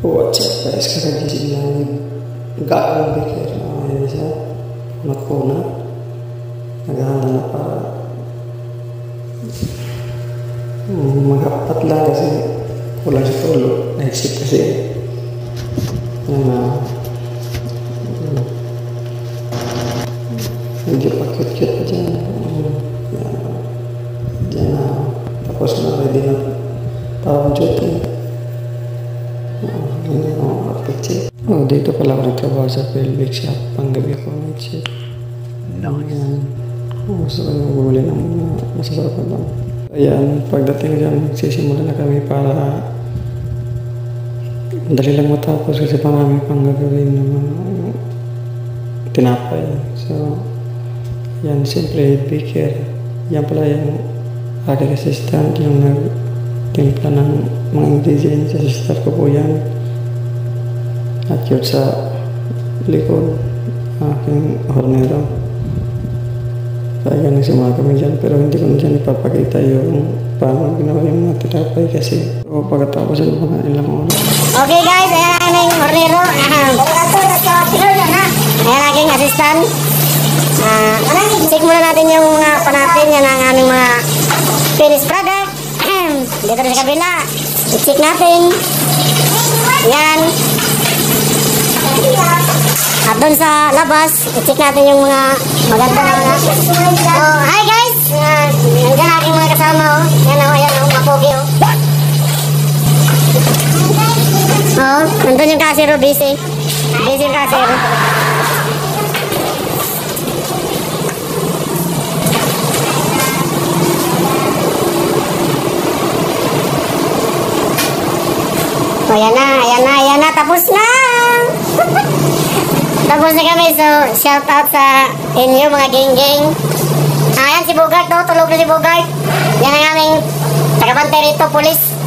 What's up guys, kakagising lang gagawin bigay na ngayon siya nakuna naghahanap na para magapat lang kasi kulang sa tulog naisip kasi yan na medyo pa cute-cute pa dyan dyan na tapos na ready na parang duty. Oh, dito pala ako nagtrabaho sa pelvic shop. Panggabi ako nag-ship. Ayan. Gusto ko nang bumili ng masasarap na lang. Ayan, pagdating dyan, magsisimula na kami para dali lang matapos kasi marami pang gagawin ng mga tinapay. So, yan, simple baker. Yan pala yung aking assistant, yung nagtimpla ng mga ingredients. Sa sister ko po yan. At yun sa likod, aking hornero. Kaya nagsimula kami dyan, pero hindi ko na dyan ipapakita yung paano ginawa yung mga tinapay kasi o pagkatapos ng mga ilang oras. Okay guys, ayan ang aming hornero. Ayan aking assistant. Check muna natin yung mga panapin. Yan ang aming mga finished product. Dito sa kabila, i-check natin. Yan. At doon sa labas, i-check natin yung mga maganda na mga. Oh, hi guys! Nandiyan aking mga kasama. Oh. Yan o, ayan o, mapogi o. Oh, nandun yung kasiro, busy. Busy yung kasiro. Oh, ayan na, tapos na! Tapos na kami, so shout out sa inyo mga geng-geng. Ayan si Bogart, no? Tulog na si Bogart. Yan ang aming tagapantay rito, police.